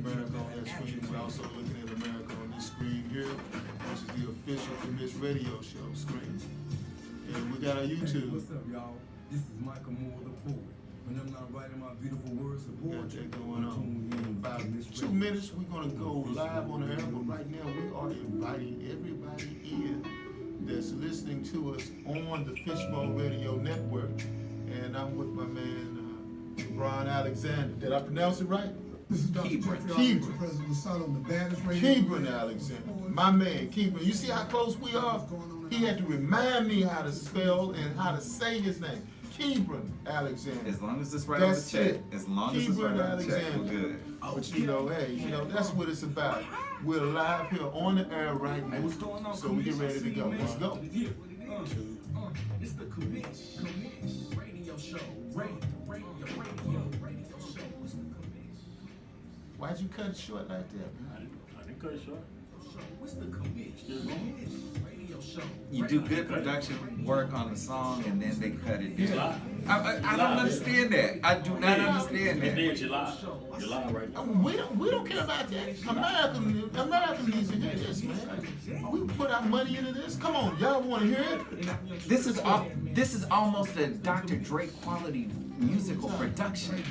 America on that screen. We're also looking at America on this screen here, which is the official Commish Radio Show screen. And we got our YouTube. Hey, what's up, y'all? This is Michael Moore, the poet. When I'm not writing my beautiful words of poetry, Going on. In about 2 minutes, we're going to go live on the air, but right now we are inviting everybody in that's listening to us on the Fishbowl Radio Network. And I'm with my man, Kebran Alexander. Did I pronounce it right? This is Dr. Kebran. President Son on the baddest radio. Kebran Alexander. My man, Kebran. You see how close we are? He had to remind me how to spell and how to say his name. Kebran Alexander. As long as it's right on the check. It. As long as it's right Kebran on the check, we're Alexander. good. But you know, hey, that's what it's about. We're live here on the air right now. What's going on, So we get ready to go. Let's go. It's the Commish Radio Show. Radio Show. It's the Commish. Why'd you cut it short like that? I didn't cut it short. What's the Commish Radio Show? You do good production work on the song and then they cut it down. I don't understand that. I do not understand And that. then you lie. You lie right now. We don't care about that. America needs to hear this, man. We put our money into this. Come on, y'all want to hear it? This is almost a Dr. Dre quality musical production.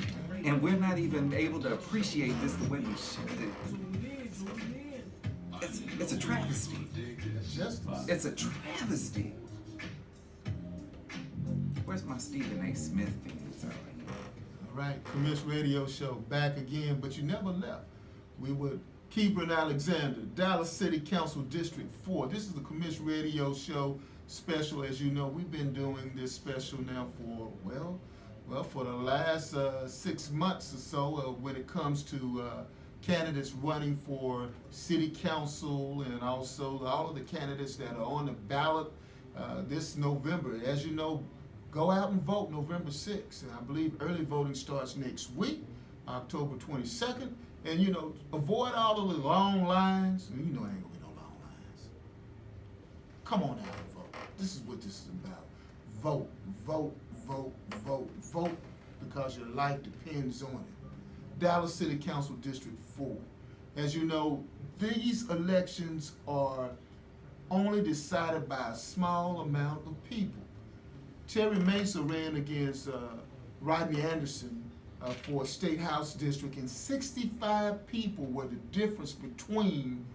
And we're not even able to appreciate this the way we should. It's a travesty. Justice. It's a travesty. Where's my Stephen A. Smith fans? All right, Commish Radio Show back again, but you never left. We were Kebran Alexander, Dallas City Council District 4. This is the Commish Radio Show special. As you know, we've been doing this special now for, for the last 6 months or so when it comes to candidates running for city council and also all of the candidates that are on the ballot this November. As you know, go out and vote November 6th. And I believe early voting starts next week, October 22nd. And, you know, avoid all of the long lines. You know, it ain't gonna be no long lines. Come on out and vote. This is what this is about. Vote, vote, vote, vote, vote, because your life depends on it. Dallas City Council District 4. As you know, these elections are only decided by a small amount of people. Terry Mesa ran against Rodney Anderson for a state house district, and 65 people were the difference between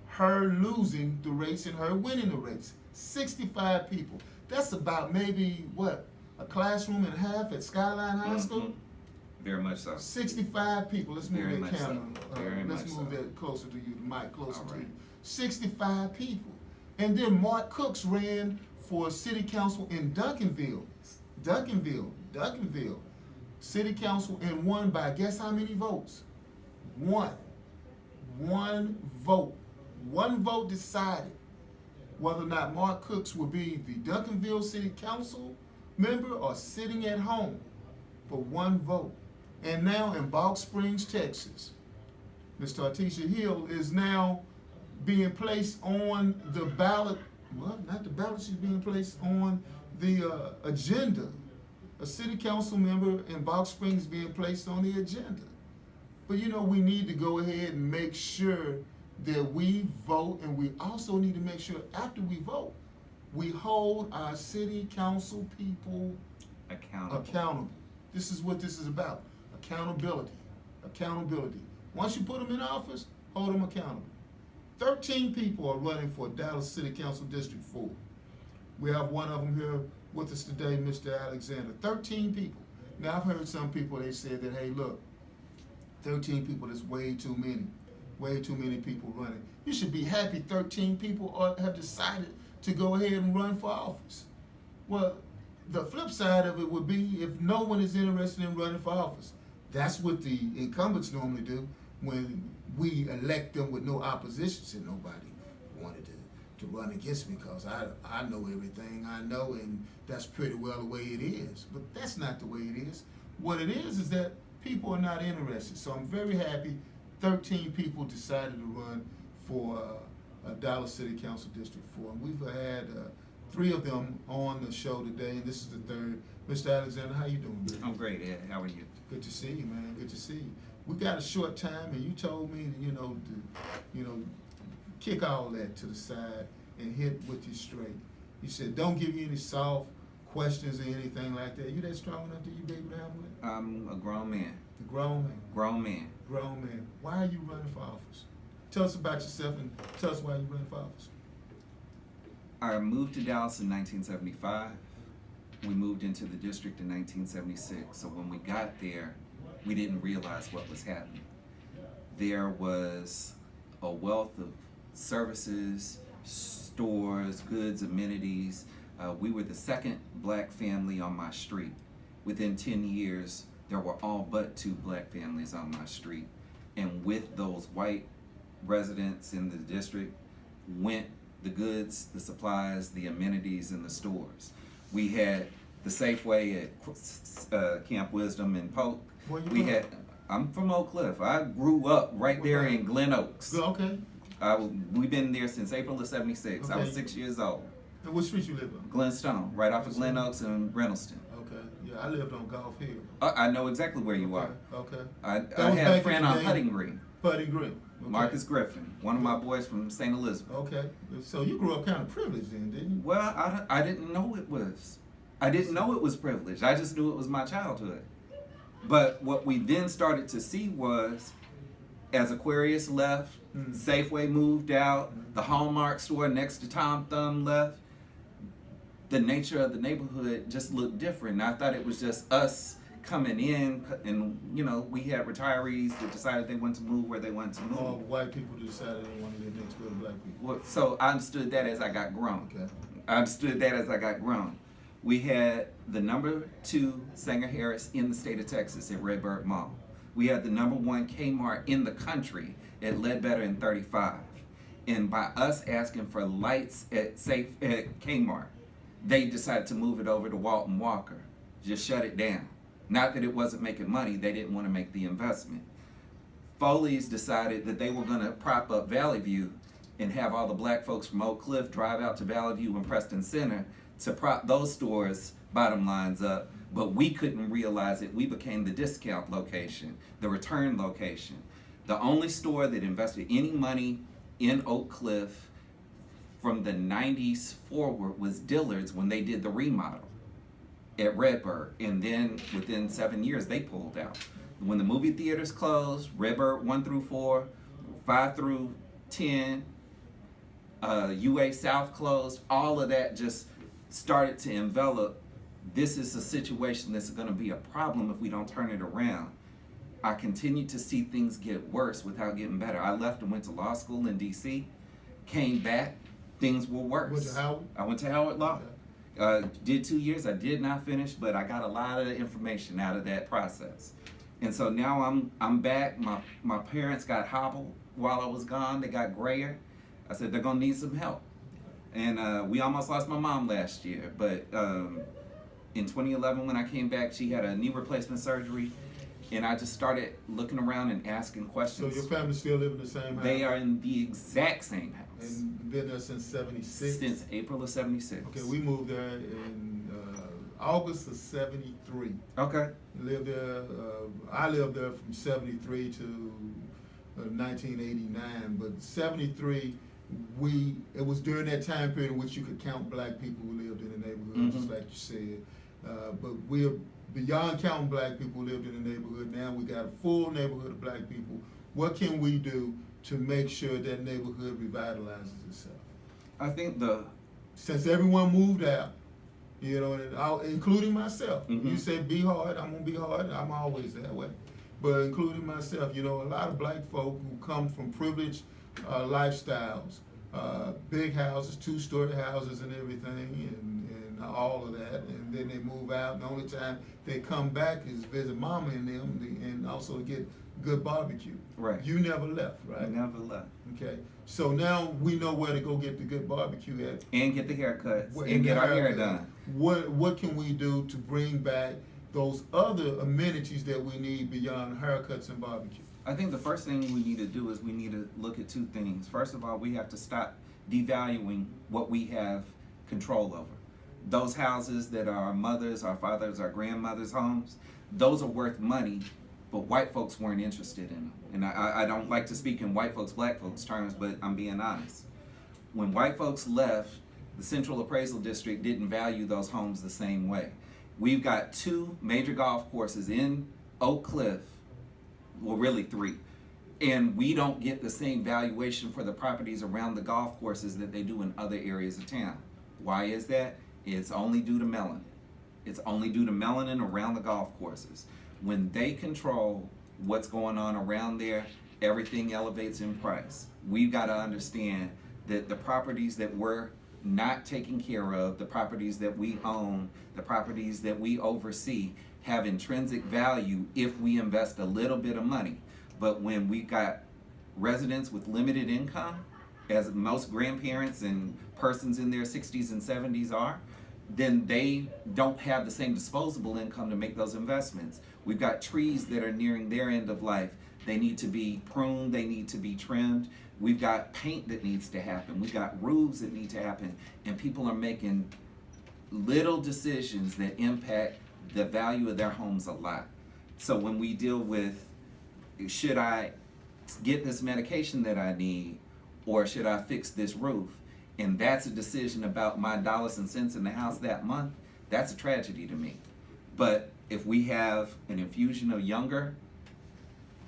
her losing the race and her winning the race. 65 people. That's about maybe, a classroom and a half at Skyline High School? Very much so. 65 people. Let's move that camera. Let's move that closer to you, the mic closer to you. 65 people. And then Mark Cooks ran for city council in Duncanville. City council, and won by, guess how many votes? One vote. One vote decided whether or not Mark Cooks would be the Duncanville City Council member or sitting at home for one vote. And now in Balk Springs, Texas, Ms. Tartisha Hill is now being placed on the ballot. Well, not the ballot, she's being placed on the agenda. A city council member in Balk Springs being placed on the agenda. But you know, we need to go ahead and make sure that we vote, and we also need to make sure after we vote, we hold our city council people accountable. This is what this is about. Accountability. Once you put them in office, hold them accountable. 13 people are running for Dallas City Council District 4. We have one of them here with us today, Mr. Alexander. 13 people. Now, I've heard some people, they said that, hey, look, 13 people is way too many. Way too many people running. You should be happy 13 people have decided to go ahead and run for office. Well, the flip side of it would be if no one is interested in running for office. That's what the incumbents normally do when we elect them with no opposition. Said nobody wanted to run against me because I know everything I know, and that's pretty well the way it is. But that's not the way it is. What it is that people are not interested. So I'm very happy 13 people decided to run for Dallas City Council District 4. And we've had 3 of them on the show today, and this is the third. Mr. Alexander, how you doing, baby? I'm great, Ed. How are you? Good to see you, man. Good to see you. We got a short time, and you told me, to kick all that to the side and hit with you straight. You said, don't give you any soft questions or anything like that. You that strong enough to you be able to handle it? I'm a grown man. The grown man. Grown man. Grown man. Why are you running for office? Tell us about yourself and tell us why you running for office. I moved to Dallas in 1975. We moved into the district in 1976. So when we got there, we didn't realize what was happening. There was a wealth of services, stores, goods, amenities. We were the second black family on my street. Within 10 years, there were all but 2 black families on my street. And with those white residents in the district went the goods, the supplies, the amenities, and the stores. We had the Safeway at Camp Wisdom and Polk. Where you We from? had. I'm from Oak Cliff. I grew up right there in Glen Oaks. Okay. We've been there since April of '76. I was Okay. 6 years old. And what street you live on? Glenstone, right off of Glen Oaks and Reynoldston. Okay. Yeah, I lived on Golf Hill. I know exactly where you are. Okay. I was had back a in friend the on day. Putting Green, Putting Green. Okay. Marcus Griffin, one of my boys from St. Elizabeth. Okay. So you grew up kind of privileged then, didn't you? Well, I didn't know it was. I didn't know it was privileged. I just knew it was my childhood. But what we then started to see was, as Aquarius left, Safeway moved out, the Hallmark store next to Tom Thumb left, the nature of the neighborhood just looked different. And I thought it was just us coming in, and we had retirees that decided they wanted to move where they wanted to move. All white people decided they wanted to live next door to black people. Well, so I understood that as I got grown. Okay. I understood that as I got grown. We had the number 2 Sanger Harris in the state of Texas at Redbird Mall. We had the number 1 Kmart in the country at Ledbetter and 35. And by us asking for lights at Kmart, they decided to move it over to Walton Walker. Just shut it down. Not that it wasn't making money, they didn't want to make the investment. Foley's decided that they were going to prop up Valley View and have all the black folks from Oak Cliff drive out to Valley View and Preston Center to prop those stores' bottom lines up, but we couldn't realize it. We became the discount location, the return location. The only store that invested any money in Oak Cliff from the 90s forward was Dillard's when they did the remodel at Redbird, and then within 7 years they pulled out. When the movie theaters closed, Redbird 1 through 4, 5 through 10, UA South closed, all of that just started to envelop. This is a situation that's going to be a problem if we don't turn it around. I continued to see things get worse without getting better. I left and went to law school in DC, came back, things were worse. Went to Howard? I went to Howard Law. Okay. Did 2 years. I did not finish, but I got a lot of information out of that process. And so now I'm back. My parents got hobbled while I was gone. They got grayer. I said they're gonna need some help. And we almost lost my mom last year, but in 2011 when I came back, she had a knee replacement surgery, and I just started looking around and asking So questions. your family still live in the same house? They are in the exact same house And been there since 76? since April of '76. Okay, we moved there in August of 73. Okay. Lived there, I lived there from 73 to 1989, but 73, it was during that time period in which you could count black people who lived in the neighborhood, just like you said. But we're beyond counting black people who lived in the neighborhood. Now we got a full neighborhood of black people. What can we do to make sure that neighborhood revitalizes itself? I think Since everyone moved out, and including myself. Mhm. You said be hard, I'm gonna be hard, I'm always that way. But including myself, a lot of black folk who come from privileged lifestyles, big houses, 2-story houses and everything, and all of that, and then they move out, and the only time they come back is visit mama and them, and also get good barbecue. Right. You never left, I right? never left. Okay, so now we know where to go get the good barbecue at. And get the haircuts What- and get our hair haircut. done. What can we do to bring back those other amenities that we need beyond haircuts and barbecue? I think the first thing we need to do is we need to look at 2 things. First of all, we have to stop devaluing what we have control over. those houses that are our mothers, our fathers, our grandmothers' homes, those are worth money, but white folks weren't interested in them. And I don't like to speak in white folks, black folks terms, but I'm being honest. When white folks left, the Central Appraisal District didn't value those homes the same way. We've got 2 major golf courses in Oak Cliff, well, really 3, and we don't get the same valuation for the properties around the golf courses that they do in other areas of town. Why is that? It's only due to melanin. It's only due to melanin around the golf courses. When they control what's going on around there, everything elevates in price. We've got to understand that the properties that we're not taking care of, the properties that we own, the properties that we oversee have intrinsic value if we invest a little bit of money. But when we got residents with limited income, as most grandparents and persons in their 60s and 70s are, then they don't have the same disposable income to make those investments. We've got trees that are nearing their end of life. They need to be pruned, they need to be trimmed. We've got paint that needs to happen. We've got roofs that need to happen. And people are making little decisions that impact the value of their homes a lot. So when we deal with, should I get this medication that I need, or should I fix this roof? And that's a decision about my dollars and cents in the house that month, that's a tragedy to me. But if we have an infusion of younger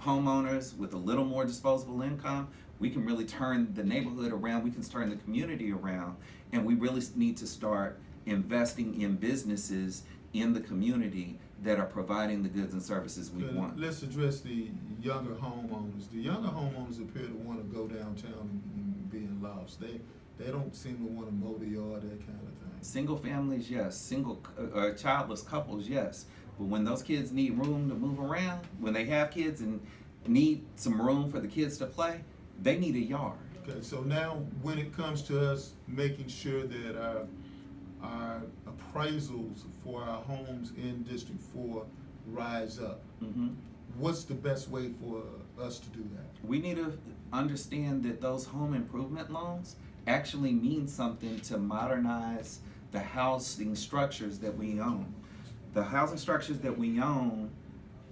homeowners with a little more disposable income, we can really turn the neighborhood around, we can turn the community around, and we really need to start investing in businesses in the community that are providing the goods and services we want. Let's address the younger homeowners. The younger homeowners appear to want to go downtown and be in lofts. They don't seem to want to mow the yard, that kind of thing. Single families, yes. Single childless couples, yes. But when those kids need room to move around, when they have kids and need some room for the kids to play, they need a yard. Okay, so now when it comes to us making sure that our appraisals for our homes in District 4 rise up, what's the best way for us to do that? We need to understand that those home improvement loans actually mean something to modernize the housing structures that we own. The housing structures that we own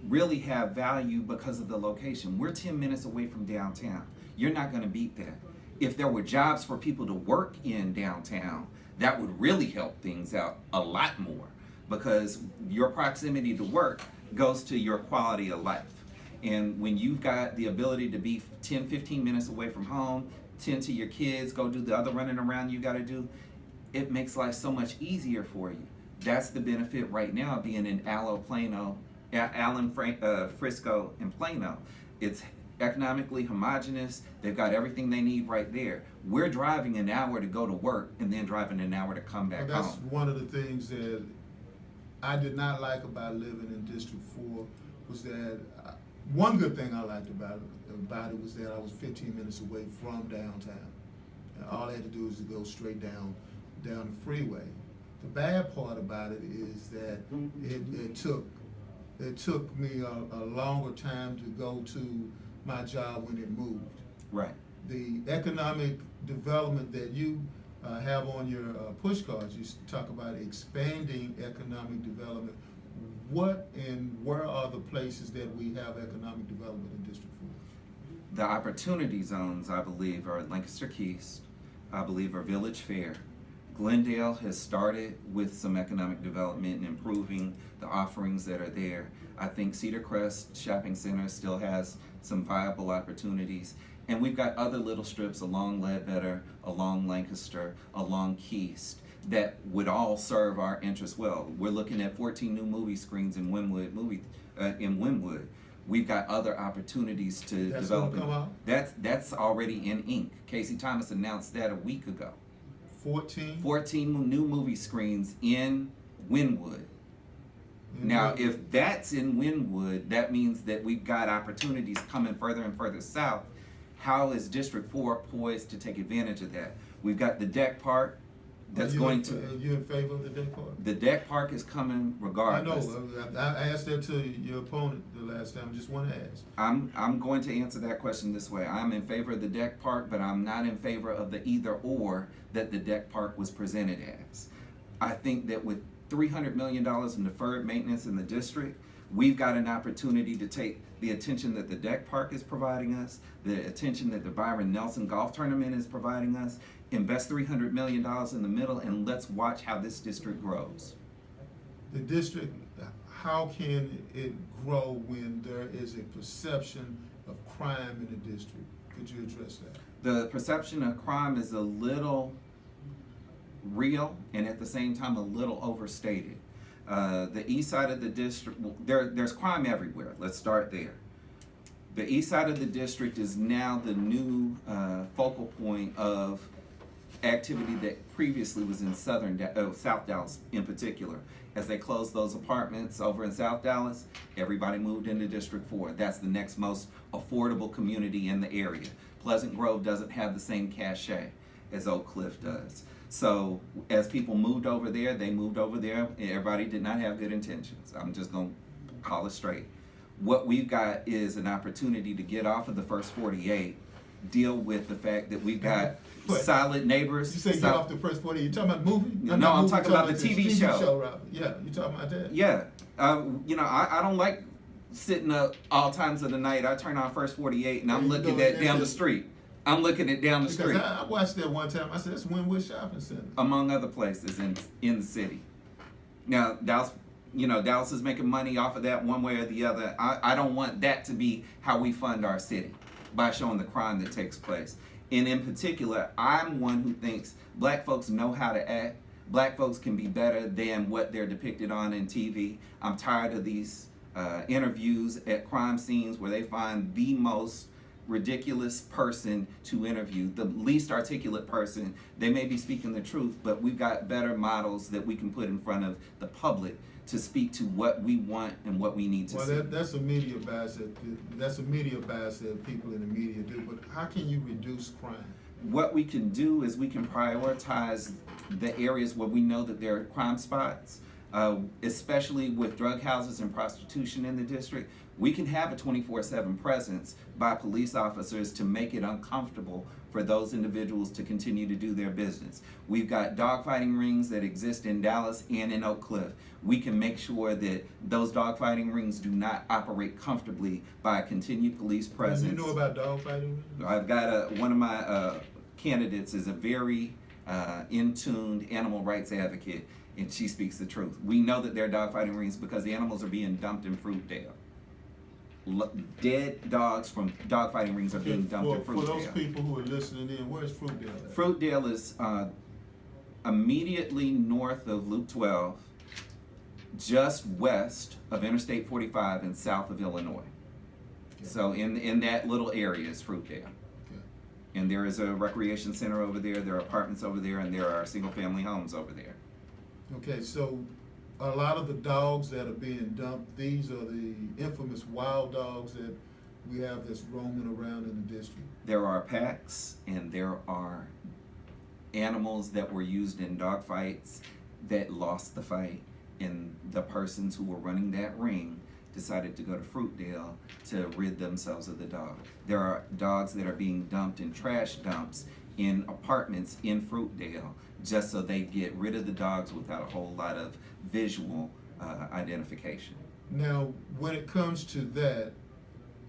really have value because of the location. We're 10 minutes away from downtown. You're not going to beat that. If there were jobs for people to work in downtown, that would really help things out a lot more, because your proximity to work goes to your quality of life. And when you've got the ability to be 10, 15 minutes away from home, tend to your kids, go do the other running around you got to do, it makes life so much easier for you. That's the benefit right now of being in Frisco, and Plano. It's economically homogenous. They've got everything they need right there. We're driving an hour to go to work and then driving an hour to come back Well, that's home. one of the things that I did not like about living in District 4 was that one good thing I liked about it was that I was 15 minutes away from downtown. And all I had to do was to go straight down the freeway. The bad part about it is that it took me a longer time to go to my job when it moved. Right. The economic development that you have on your push cards, you talk about expanding economic development. What and where are the places that we have economic development in District 4? The opportunity zones, I believe, are Lancaster Keys, I believe are Village Fair. Glendale has started with some economic development and improving the offerings that are there. I think Cedar Crest Shopping Center still has some viable opportunities. And we've got other little strips along Ledbetter, along Lancaster, along Keys that would all serve our interests well. We're looking at 14 new movie screens in Wynwood. We've got other opportunities to That's develop. gonna come out? That's already in ink. Casey Thomas announced that a week ago. 14? 14 new movie screens in Wynwood. Now, if that's in Wynwood, that means that we've got opportunities coming further and further south. How is District 4 poised to take advantage of that? We've got the deck park that's going to... Are you in favor of the deck park? The deck park is coming regardless. I know. I asked that to your opponent the last time. I just want to ask. I'm going to answer that question this way. I'm in favor of the deck park, but I'm not in favor of the either or that the deck park was presented as. I think that with $300 million in deferred maintenance in the district, we've got an opportunity to take the attention that the deck park is providing us, the attention that the Byron Nelson golf tournament is providing us, invest $300 million in the middle, and let's watch how this district grows. The district, how can it grow when there is a perception of crime in the district? Could you address that? The perception of crime is a little real and at the same time a little overstated. The east side of the district, there's crime everywhere. Let's start there. The east side of the district is now the new focal point of activity that previously was in South Dallas in particular. As they closed those apartments over in South Dallas, everybody moved into District 4. That's the next most affordable community in the area. Pleasant Grove doesn't have the same cachet as Oak Cliff does. So as people moved over there, they moved over there. Everybody did not have good intentions. I'm just going to call it straight. What we've got is an opportunity to get off of the first 48, deal with the fact that we've got solid neighbors. You say get off the first 48. You talking about the movie? No, I'm talking about the TV show. Robert. Yeah, you talking about that? Yeah. You know, I don't like sitting up all times of the night. I turn on first 48 and I'm looking at down the street. I'm looking at down the street. I watched that one time. I said, that's Wynwood Shopping Center. Among other places in the city. Now, Dallas is making money off of that one way or the other. I don't want that to be how we fund our city, by showing the crime that takes place. And in particular, I'm one who thinks black folks know how to act. Black folks can be better than what they're depicted on in TV. I'm tired of these interviews at crime scenes where they find the most ridiculous person to interview, the least articulate person. They may be speaking the truth, but we've got better models that we can put in front of the public to speak to what we want and what we need to see. Well, that's a media bias that people in the media do, but how can you reduce crime? What we can do is we can prioritize the areas where we know that there are crime spots, especially with drug houses and prostitution in the district. We can have a 24/7 presence by police officers to make it uncomfortable for those individuals to continue to do their business. We've got dogfighting rings that exist in Dallas and in Oak Cliff. We can make sure that those dogfighting rings do not operate comfortably by a continued police presence. You know about dogfighting rings? I've got one of my candidates is a very in-tuned animal rights advocate, and she speaks the truth. We know that there are dogfighting rings because the animals are being dumped in Fruitdale. Dead dogs from dogfighting rings are being dumped in Fruitdale. For those people who are listening in, where's Fruitdale at? Fruitdale is immediately north of Loop 12, just west of Interstate 45 and south of Illinois. Okay. So in that little area is Fruitdale. Okay. And there is a recreation center over there, there are apartments over there, and there are single family homes over there. Okay, so a lot of the dogs that are being dumped, these are the infamous wild dogs that we have that's roaming around in the district. There are packs and there are animals that were used in dog fights that lost the fight, and the persons who were running that ring decided to go to Fruitdale to rid themselves of the dog. There are dogs that are being dumped in trash dumps in apartments in Fruitdale just so they get rid of the dogs without a whole lot of visual identification. Now, when it comes to that,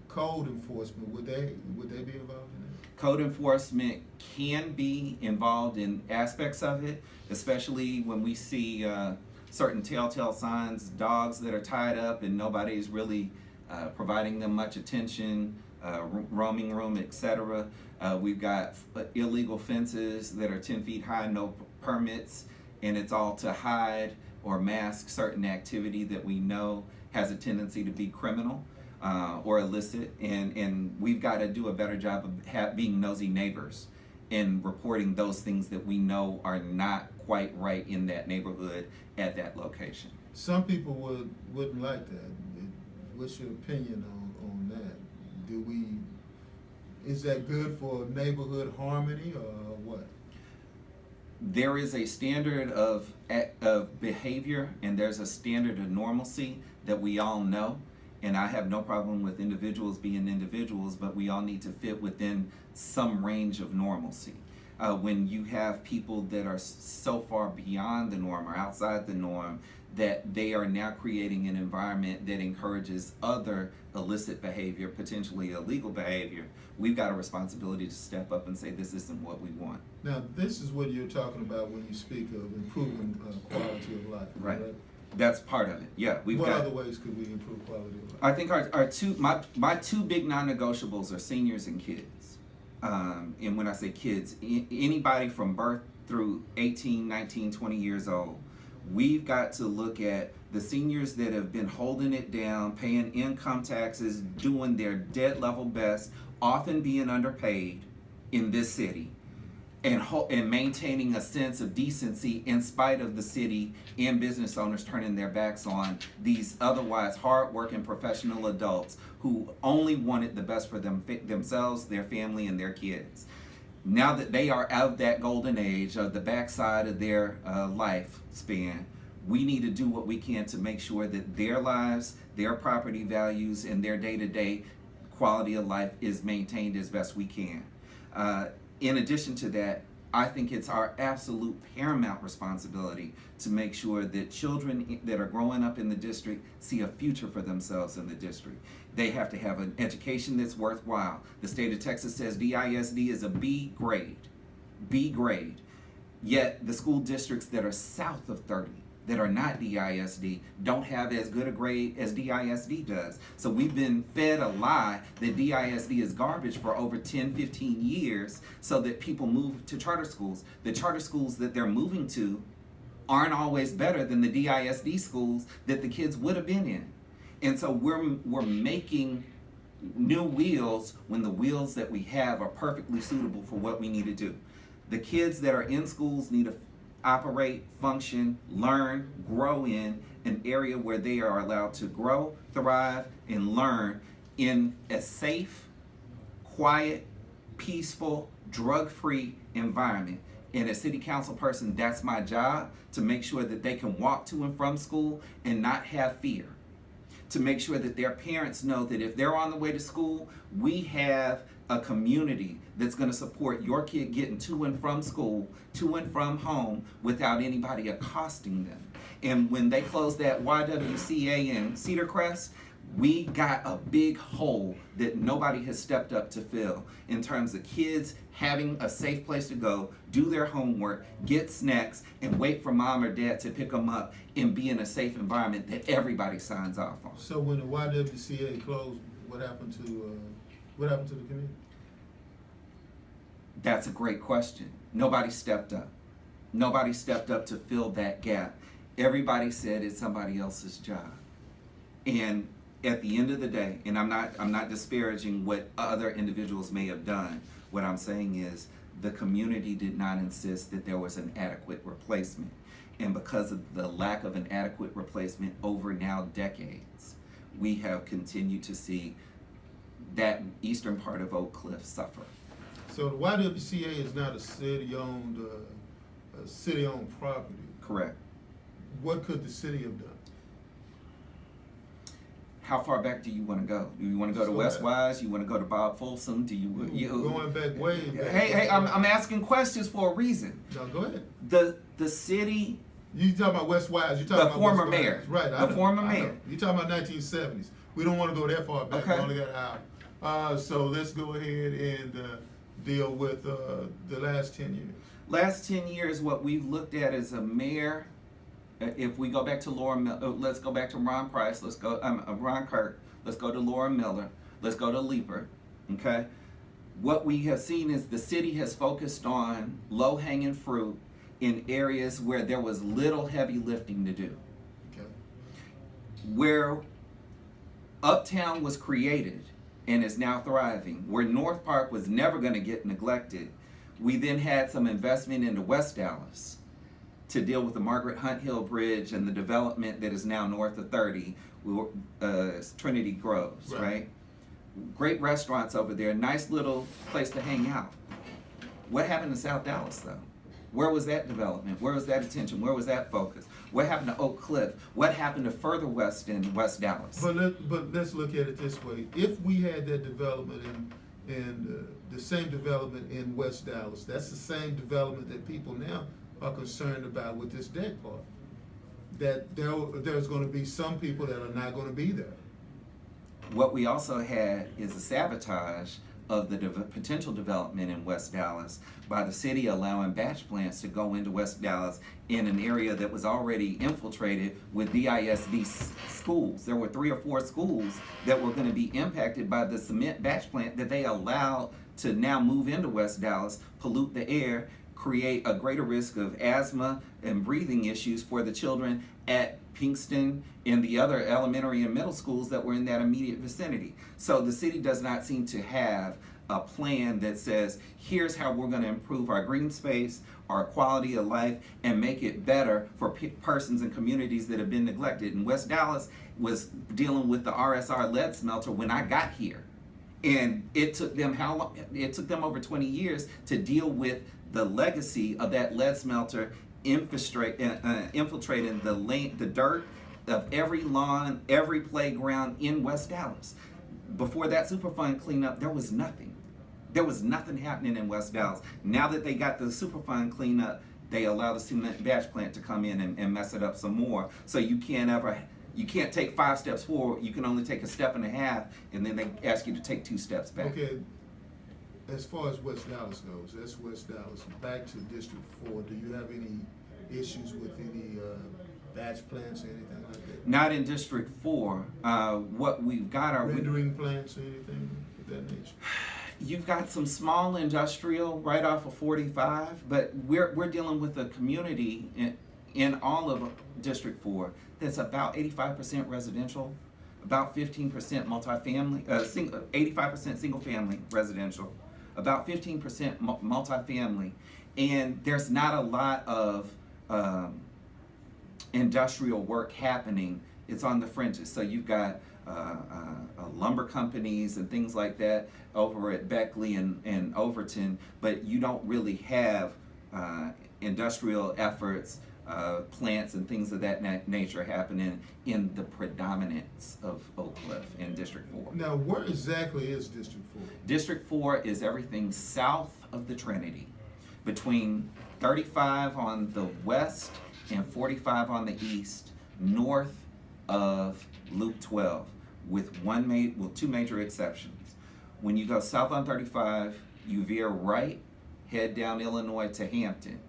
code enforcement, would they be involved in that? Code enforcement can be involved in aspects of it, especially when we see certain telltale signs, dogs that are tied up and nobody's really providing them much attention, roaming room, etc. We've got illegal fences that are 10 feet high, no permits, and it's all to hide or mask certain activity that we know has a tendency to be criminal or illicit, and we've got to do a better job of being nosy neighbors and reporting those things that we know are not quite right in that neighborhood at that location. Some people wouldn't like that. What's your opinion on that? Is that good for neighborhood harmony or what? There is a standard of behavior, and there's a standard of normalcy that we all know, and I have no problem with individuals being individuals, but we all need to fit within some range of normalcy. when you have people that are so far beyond the norm or outside the norm that they are now creating an environment that encourages other illicit behavior, potentially illegal behavior, we've got a responsibility to step up and say this isn't what we want. Now, this is what you're talking about when you speak of improving quality of life, Right. right? That's part of it. Yeah, we've What got. other ways could we improve quality of life? I think our two my two big non-negotiables are seniors and kids. And when I say kids, anybody from birth through 18, 19, 20 years old, we've got to look at the seniors that have been holding it down, paying income taxes, doing their dead level best, often being underpaid in this city, and maintaining a sense of decency in spite of the city and business owners turning their backs on these otherwise hard-working professional adults who only wanted the best for themselves, their family, and their kids. Now that they are out of that golden age, of the backside of their lifespan, we need to do what we can to make sure that their lives, their property values, and their day-to-day quality of life is maintained as best we can. In addition to that, I think it's our absolute paramount responsibility to make sure that children that are growing up in the district see a future for themselves in the district. They have to have an education that's worthwhile. The state of Texas says DISD is a B grade. B grade. Yet the school districts that are south of 30, that are not DISD, don't have as good a grade as DISD does. So we've been fed a lie that DISD is garbage for over 10, 15 years so that people move to charter schools. The charter schools that they're moving to aren't always better than the DISD schools that the kids would have been in. And so we're making new wheels when the wheels that we have are perfectly suitable for what we need to do. The kids that are in schools need to operate, function, learn, grow in an area where they are allowed to grow, thrive, and learn in a safe, quiet, peaceful, drug-free environment. And as city council person, that's my job, to make sure that they can walk to and from school and not have fear. To make sure that their parents know that if they're on the way to school, we have a community that's going to support your kid getting to and from school, to and from home, without anybody accosting them. And when they closed that YWCA in Cedar Crest, we got a big hole that nobody has stepped up to fill in terms of kids having a safe place to go, do their homework, get snacks, and wait for mom or dad to pick them up and be in a safe environment that everybody signs off on. So when the YWCA closed, what happened to the community? That's a great question. Nobody stepped up. Nobody stepped up to fill that gap. Everybody said it's somebody else's job. And at the end of the day, and I'm not disparaging what other individuals may have done. What I'm saying is the community did not insist that there was an adequate replacement. And because of the lack of an adequate replacement over now decades, we have continued to see that eastern part of Oak Cliff suffer. So the YWCA is not a city-owned property. Correct. What could the city have done? How far back do you want to go? Do you want to go to Let's go West Wise? You want to go to Bob Folsom? Do you Going back way back. Hey, I'm asking questions for a reason. No, go ahead. The city. You talking about West Wise? You talking The about former West mayor. Wise. Right? The former I know. mayor. You talking about 1970s? We don't want to go that far back. Okay. We only got an hour. So let's go ahead and deal with the last 10 years. Last 10 years, what we've looked at as a mayor. If we go back to let's go back to Ron Price. Let's go Ron Kirk. Let's go to Laura Miller. Let's go to Leeper. Okay. What we have seen is the city has focused on low-hanging fruit in areas where there was little heavy lifting to do. Okay. Where Uptown was created and is now thriving, where North Park was never going to get neglected, we then had some investment into West Dallas to deal with the Margaret Hunt Hill Bridge and the development that is now north of 30, Trinity Groves, right? Great restaurants over there, nice little place to hang out. What happened to South Dallas though? Where was that development? Where was that attention? Where was that focus? What happened to Oak Cliff? What happened to further west in West Dallas? But let's look at it this way. If we had that development And the same development in West Dallas, that's the same development that people now are concerned about with this deck park. That there's gonna be some people that are not gonna be there. What we also had is a sabotage of the potential development in West Dallas by the city allowing batch plants to go into West Dallas in an area that was already infiltrated with DISD schools. There were 3 or 4 schools that were going to be impacted by the cement batch plant that they allowed to now move into West Dallas, pollute the air, create a greater risk of asthma and breathing issues for the children at Pinkston and the other elementary and middle schools that were in that immediate vicinity. So the city does not seem to have a plan that says, here's how we're going to improve our green space, our quality of life, and make it better for persons and communities that have been neglected. And West Dallas was dealing with the RSR lead smelter when I got here. And it took them how long? It took them over 20 years to deal with the legacy of that lead smelter infiltrating the dirt of every lawn, every playground in West Dallas. Before that Superfund cleanup, there was nothing. There was nothing happening in West Dallas. Now that they got the Superfund cleanup, they allow the cement batch plant to come in and mess it up some more. So you can't take 5 steps forward. You can only take a step and a half, and then they ask you to take 2 steps back. Okay, as far as West Dallas goes, that's West Dallas. Back to District 4, do you have any issues with any batch plants or anything like that? Not in District 4. What we've got are rendering plants or anything of that nature? You've got some small industrial right off of 45, but we're dealing with a community in all of District 4 that's about 85% residential, about 15% multifamily, 85% single family residential, about 15% multifamily, and there's not a lot of industrial work happening. It's on the fringes. So you've got lumber companies and things like that over at Beckley and Overton, but you don't really have industrial efforts, plants and things of that nature happening in the predominance of Oak Cliff in District 4. Now, where exactly is District 4? District 4 is everything south of the Trinity, between 35 on the west and 45 on the east, north of Loop 12, with 2 major exceptions. When you go south on 35, you veer right, head down Illinois to Hampton.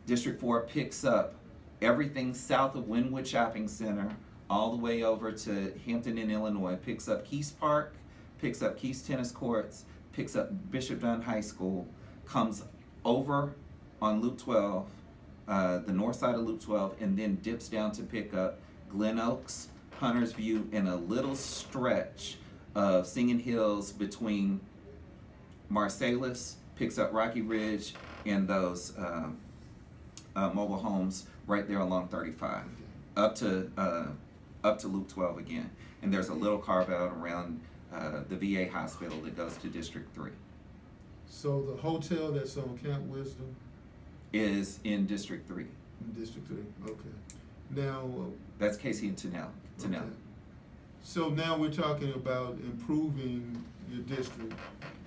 District 4 picks up everything south of Wynwood Shopping Center all the way over to Hampton in Illinois, picks up Keys Park, picks up Keys Tennis Courts, picks up Bishop Dunn High School, comes over on Loop 12, the north side of Loop 12, and then dips down to pick up Glen Oaks, Hunter's View, and a little stretch of Singing Hills between Marsalis, picks up Rocky Ridge, and those mobile homes right there along 35, up to Loop 12 again. And there's a little carve out around the VA hospital that goes to District 3. So the hotel that's on Camp Wisdom Is in District 3. in District 3, okay. Now, That's Casey and Tennell. okay. So now we're talking about improving your district,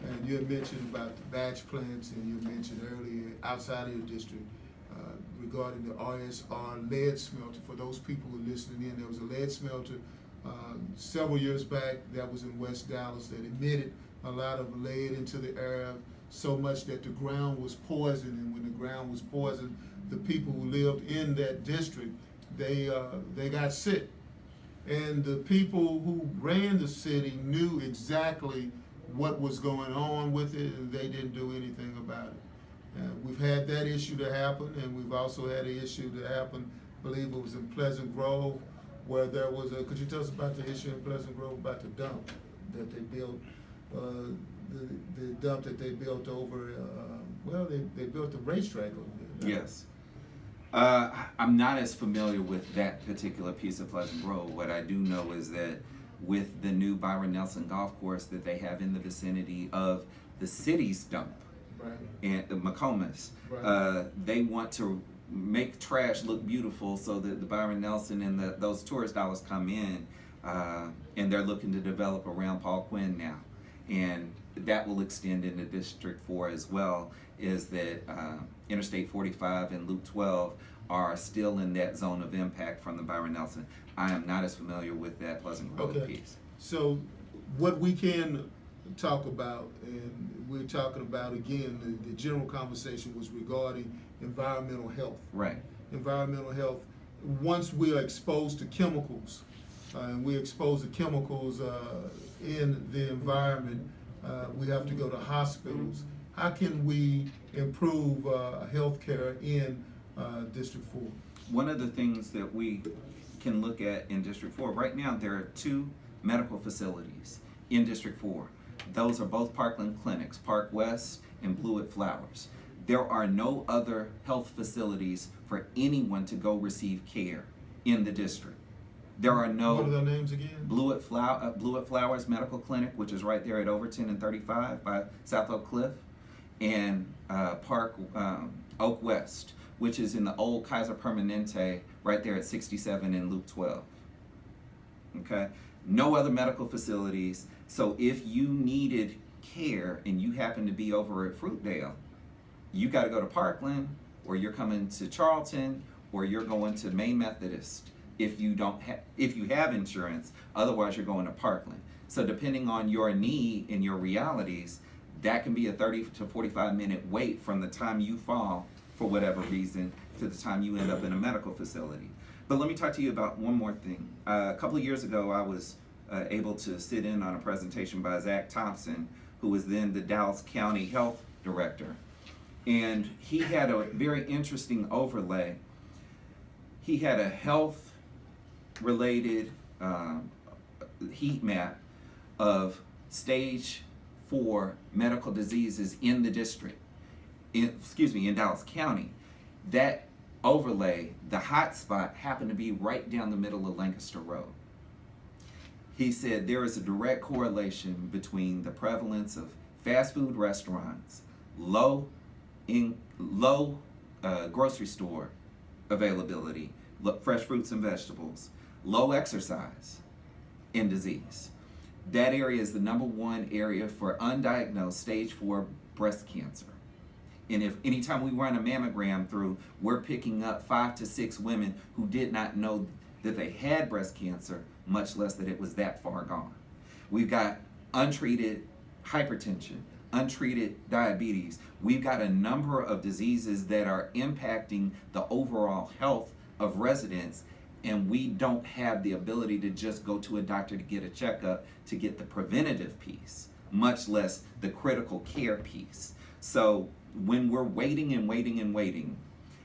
and you had mentioned about the batch plants, and you mentioned earlier outside of your district regarding the RSR lead smelter. For those people who are listening in, there was a lead smelter several years back that was in West Dallas that emitted a lot of lead into the air, so much that the ground was poisoned, and when the ground was poisoned, the people who lived in that district, they got sick. And the people who ran the city knew exactly what was going on with it, and they didn't do anything about it. We've had that issue to happen, and we've also had an issue to happen, I believe it was in Pleasant Grove, where there was could you tell us about the issue in Pleasant Grove about the dump that they built, the dump that they built over, they built the racetrack over there. Yes. I'm not as familiar with that particular piece of Pleasant Grove. What I do know is that with the new Byron Nelson golf course that they have in the vicinity of the city's dump, Right. and the McComas, Right. they want to make trash look beautiful so that the Byron Nelson and those tourist dollars come in, and they're looking to develop around Paul Quinn now. and that will extend into District 4 as well, is that Interstate 45 and Loop 12 are still in that zone of impact from the Byron Nelson. I am not as familiar with that Pleasant Grove Okay. piece. So what we can talk about, and we're talking about again, the general conversation was regarding environmental health. Right. Environmental health, once we are exposed to chemicals, and we're exposed to chemicals in the environment, we have to go to hospitals. How can we improve healthcare in District 4? One of the things that we can look at in District 4, right now there are 2 medical facilities in District 4. Those are both Parkland clinics, Park West and Blewett Flowers. There are no other health facilities for anyone to go receive care in the district. There are no. What are their names again? Blewett Flowers Medical Clinic, which is right there at Overton and 35 by South Oak Cliff, and Oak West, which is in the old Kaiser Permanente right there at 67 and Loop 12. Okay? No other medical facilities. So if you needed care and you happen to be over at Fruitdale, you got to go to Parkland, or you're coming to Charlton, or you're going to Maine Methodist if you have insurance. Otherwise, you're going to Parkland. So depending on your need and your realities, that can be a 30 to 45-minute wait from the time you fall for whatever reason to the time you end up in a medical facility. But let me talk to you about one more thing. A couple of years ago, I was able to sit in on a presentation by Zach Thompson, who was then the Dallas County Health Director. And he had a very interesting overlay. He had a health-related heat map of stage 4 medical diseases in the district, in Dallas County. That overlay, the hot spot, happened to be right down the middle of Lancaster Road. He said there is a direct correlation between the prevalence of fast food restaurants, low grocery store availability, fresh fruits and vegetables, low exercise, and disease. That area is the #1 area for undiagnosed stage 4 breast cancer. And if anytime we run a mammogram through, we're picking up 5 to 6 women who did not know that they had breast cancer, much less that it was that far gone. We've got untreated hypertension, untreated diabetes. We've got a number of diseases that are impacting the overall health of residents, and we don't have the ability to just go to a doctor to get a checkup to get the preventative piece, much less the critical care piece. So when we're waiting and waiting and waiting,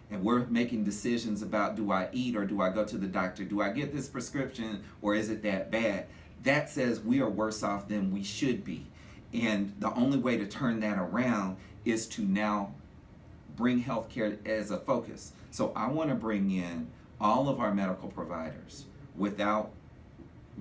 and we're making decisions about, do I eat or do I go to the doctor? Do I get this prescription or is it that bad? That says we are worse off than we should be. And the only way to turn that around is to now bring healthcare as a focus. So I want to bring in all of our medical providers without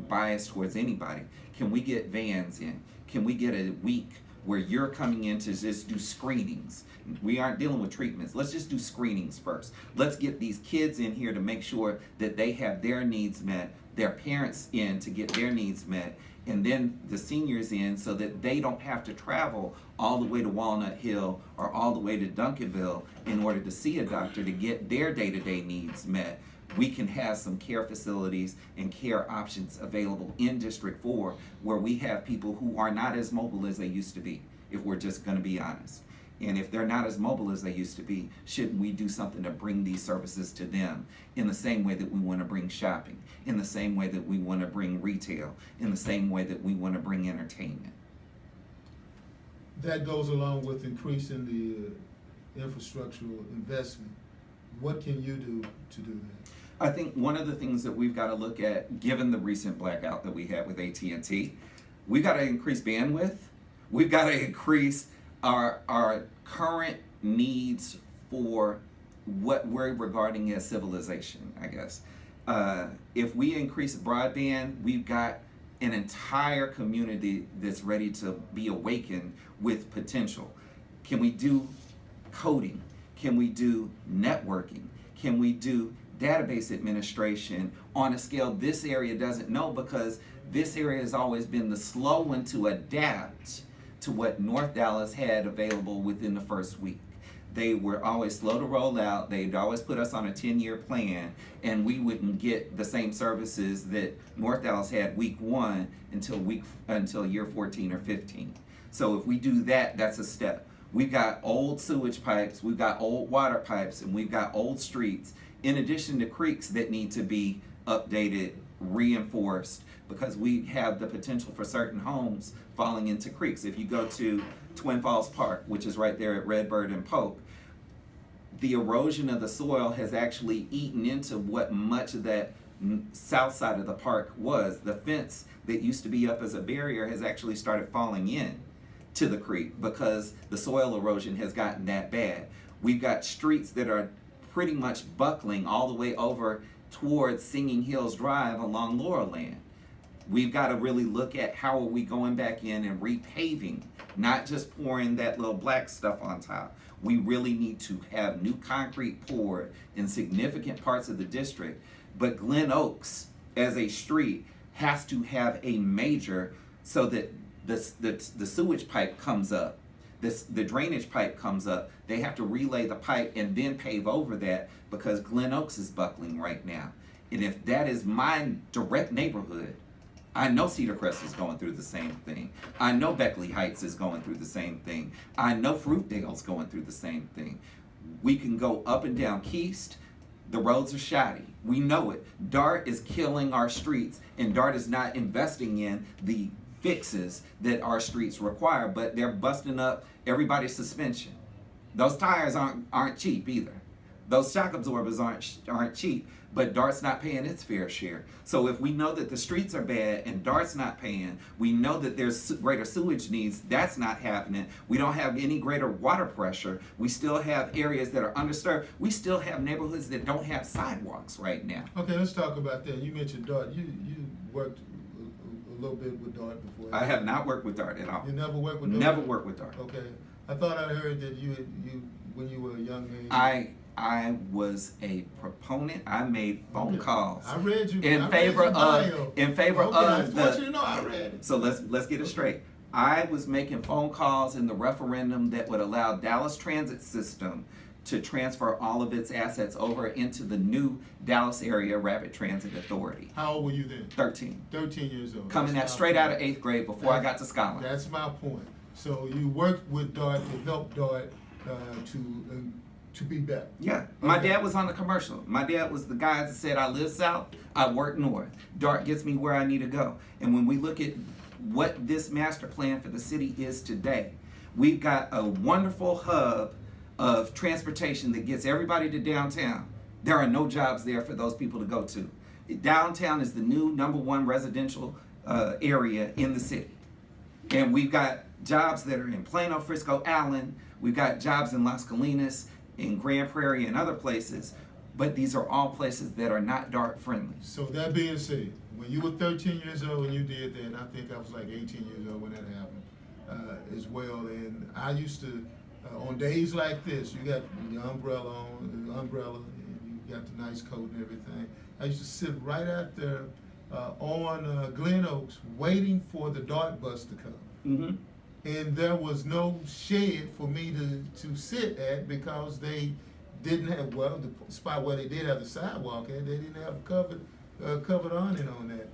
bias towards anybody. Can we get vans in? Can we get a week where you're coming in to just do screenings? We aren't dealing with treatments. Let's just do screenings first. Let's get these kids in here to make sure that they have their needs met, their parents in to get their needs met, and then the seniors in so that they don't have to travel all the way to Walnut Hill or all the way to Duncanville in order to see a doctor to get their day-to-day needs met. We can have some care facilities and care options available in District 4 where we have people who are not as mobile as they used to be, if we're just going to be honest. And if they're not as mobile as they used to be, shouldn't we do something to bring these services to them in the same way that we want to bring shopping, in the same way that we want to bring retail, in the same way that we want to bring entertainment? That goes along with increasing the infrastructural investment. What can you do to do that? I think one of the things that we've got to look at, given the recent blackout that we had with AT&T, we've got to increase bandwidth. We've got to increase our current needs for what we're regarding as civilization, I guess. If we increase broadband, we've got an entire community that's ready to be awakened with potential. Can we do coding? Can we do networking? Can we do database administration on a scale this area doesn't know, because This area has always been the slow one to adapt to what North Dallas had available within the first week. They were always slow to roll out. They'd always put us on a 10-year plan, and we wouldn't get the same services that North Dallas had week 1 until year 14 or 15. So if we do that, that's a step. We've got old sewage pipes, we've got old water pipes, and we've got old streets, in addition to creeks that need to be updated, reinforced, because we have the potential for certain homes falling into creeks. If you go to Twin Falls Park, which is right there at Redbird and Polk, the erosion of the soil has actually eaten into what much of that south side of the park was. The fence that used to be up as a barrier has actually started falling in to the creek because the soil erosion has gotten that bad. We've got streets that are pretty much buckling all the way over towards Singing Hills Drive along Laurel Land. We've got to really look at how are we going back in and repaving, not just pouring that little black stuff on top. We really need to have new concrete poured in significant parts of the district. But Glen Oaks as a street has to have a major so that the sewage pipe comes up, the drainage pipe comes up. They have to relay the pipe and then pave over that because Glen Oaks is buckling right now. And if that is my direct neighborhood, I know Cedar Crest is going through the same thing. I know Beckley Heights is going through the same thing. I know Fruitdale's going through the same thing. We can go up and down Keast. The roads are shoddy. We know it. DART is killing our streets, and DART is not investing in the fixes that our streets require, but they're busting up everybody's suspension. Those tires aren't cheap either. Those shock absorbers aren't cheap, but DART's not paying its fair share. So if we know that the streets are bad and DART's not paying, we know that there's greater sewage needs, that's not happening. We don't have any greater water pressure. We still have areas that are undisturbed. We still have neighborhoods that don't have sidewalks right now. Okay, let's talk about that. You mentioned DART. You worked a little bit with DART before. I have not worked with DART at all. You never worked with DART? Never worked with DART. Okay. I thought I heard that you when you were a young man. I was a proponent. I made phone calls. I read you. In I favor read your bio. of in favor Okay, I of just want the. you to know I read it. So let's get it straight. I was making phone calls in the referendum that would allow Dallas Transit System to transfer all of its assets over into the new Dallas Area Rapid Transit Authority. How old were you then? 13. 13 years old. Coming out That's my straight out point. of 8th grade before I got to Scotland. That's my point. So you worked with DART to help DART to be better. Yeah, my Okay. dad was on the commercial. My dad was the guy that said, I live south, I work north. DART gets me where I need to go. And when we look at what this master plan for the city is today, we've got a wonderful hub of transportation that gets everybody to downtown. There are no jobs there for those people to go to. Downtown is the new #1 residential area in the city. And we've got jobs that are in Plano, Frisco, Allen. We've got jobs in Las Colinas, in Grand Prairie, and other places. But these are all places that are not DART friendly. So that being said, when you were 13 years old when you did that, and I think I was like 18 years old when that happened as well. And I used to, on days like this, you got your umbrella on, and you got the nice coat and everything. I used to sit right out there on Glen Oaks waiting for the DART bus to come. Mm-hmm. And there was no shed for me to sit at because they didn't have, well, the spot where they did have the sidewalk at, they didn't have covered awning on that.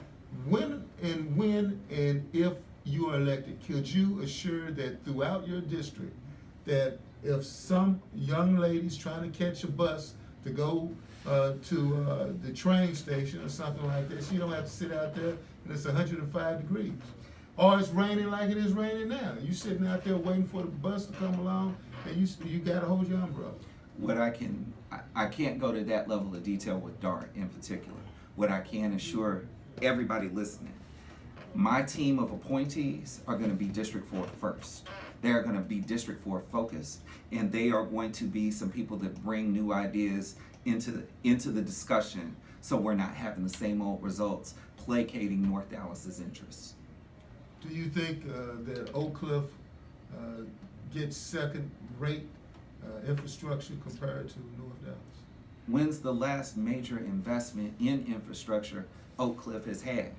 When and if you are elected, could you assure that throughout your district that if some young lady's trying to catch a bus to go to the train station or something like that, she don't have to sit out there and it's 105 degrees? Or it's raining like it is raining now. You sitting out there waiting for the bus to come along, and you gotta hold your umbrella. What I can't go to that level of detail with DART in particular. What I can assure everybody listening, my team of appointees are going to be District 4 first. They are going to be District 4 focused, and they are going to be some people that bring new ideas into the discussion, so we're not having the same old results placating North Dallas's interests. Do you think that Oak Cliff gets second-rate infrastructure compared to North Dallas? When's the last major investment in infrastructure Oak Cliff has had?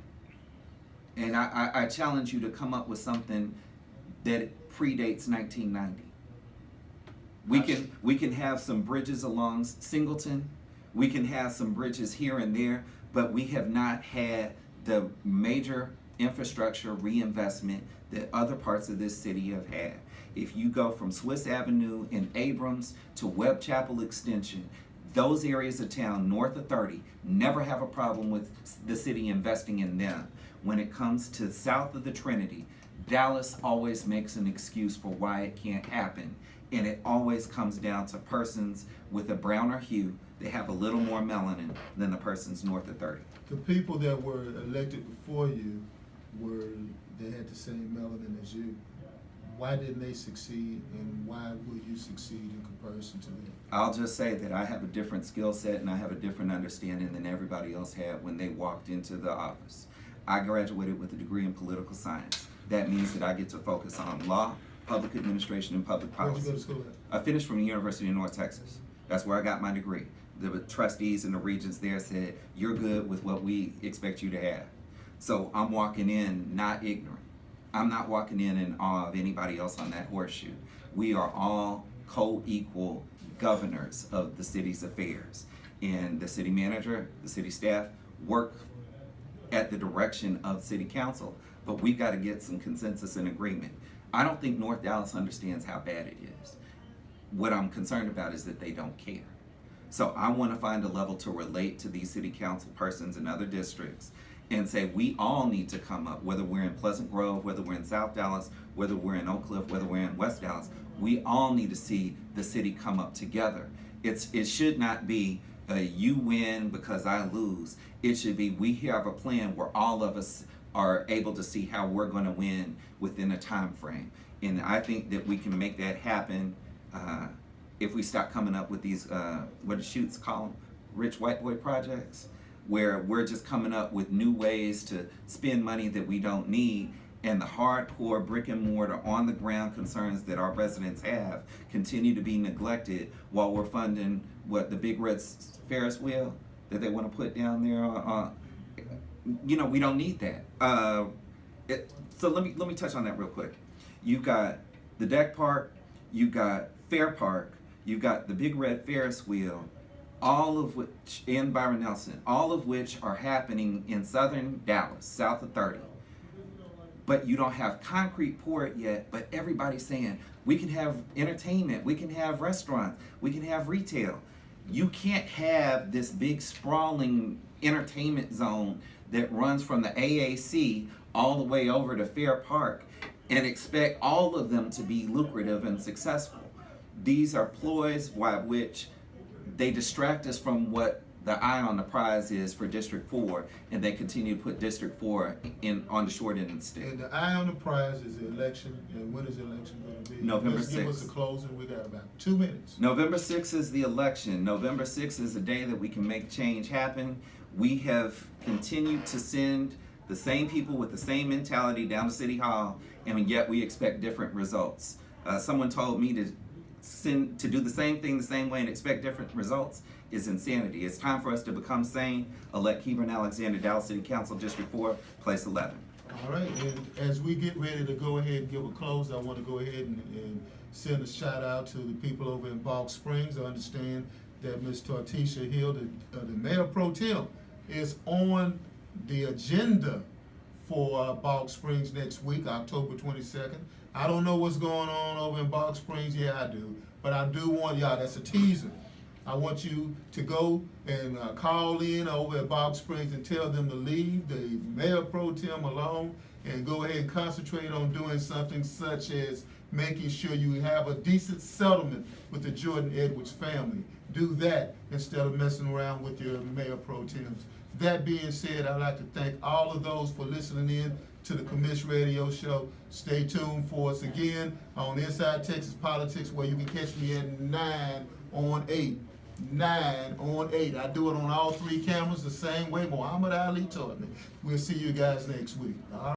And I challenge you to come up with something that predates 1990. We can have some bridges along Singleton. We can have some bridges here and there, but we have not had the major infrastructure reinvestment that other parts of this city have had. If you go from Swiss Avenue in Abrams to Webb Chapel Extension, those areas of town north of 30 never have a problem with the city investing in them. When it comes to south of the Trinity, Dallas always makes an excuse for why it can't happen. And it always comes down to persons with a browner hue that have a little more melanin than the persons north of 30. The people that were elected before you they had the same melanin as you. Why didn't they succeed, and why will you succeed in comparison to them? I'll just say that I have a different skill set and I have a different understanding than everybody else had when they walked into the office. I graduated with a degree in political science. That means that I get to focus on law, public administration, and public Where'd policy. you go to school at? I finished from the University of North Texas. That's where I got my degree. The trustees and the regents there said, you're good with what we expect you to have. So I'm walking in not ignorant. I'm not walking in awe of anybody else on that horseshoe. We are all co-equal governors of the city's affairs. And the city manager, the city staff work at the direction of city council, but we've got to get some consensus and agreement. I don't think North Dallas understands how bad it is. What I'm concerned about is that they don't care. So I want to find a level to relate to these city council persons in other districts and say we all need to come up, whether we're in Pleasant Grove, whether we're in South Dallas, whether we're in Oak Cliff, whether we're in West Dallas, we all need to see the city come up together. It should not be you win because I lose. It should be we have a plan where all of us are able to see how we're going to win within a time frame. And I think that we can make that happen if we stop coming up with these, what do Shoots call them, rich white boy projects, where we're just coming up with new ways to spend money that we don't need, and the hardcore brick and mortar on the ground concerns that our residents have continue to be neglected while we're funding what the big red Ferris wheel that they want to put down there. We don't need that. So let me touch on that real quick. You've got the deck park, you've got Fair Park, you've got the big red Ferris wheel, all of which, in Byron Nelson, all of which are happening in southern Dallas, south of 30. But you don't have concrete poured yet, but everybody's saying, we can have entertainment, we can have restaurants, we can have retail. You can't have this big sprawling entertainment zone that runs from the AAC all the way over to Fair Park and expect all of them to be lucrative and successful. These are ploys by which they distract us from what the eye on the prize is for District 4, and they continue to put District 4 on the short end of the stick. And the eye on the prize is the election, and when is the election going to be? November Just give us 6th. a closing, we got about 2 minutes. November 6th is the election. November 6th is the day that we can make change happen. We have continued to send the same people with the same mentality down to City Hall, and yet we expect different results. Someone told me to do the same thing the same way and expect different results is insanity. It's time for us to become sane. Elect Kebran Alexander, Dallas City Council, District 4, place 11. All right, and as we get ready to go ahead and give a close, I want to go ahead and send a shout out to the people over in Balk Springs. I understand that Ms. Tartisha Hill, the Mayor Pro Tem, is on the agenda for Balk Springs next week, October 22nd. I don't know what's going on over in Balk Springs. Yeah, I do. But I do want y'all, that's a teaser. I want you to go and call in over at Balk Springs and tell them to leave the Mayor Pro Tem alone and go ahead and concentrate on doing something such as making sure you have a decent settlement with the Jordan Edwards family. Do that instead of messing around with your Mayor Pro Tems. That being said, I'd like to thank all of those for listening in to the Commish Radio Show. Stay tuned for us again on Inside Texas Politics, where you can catch me at 9 on 8. 9 on 8. I do it on all 3 cameras the same way Muhammad Ali taught me. We'll see you guys next week. All right.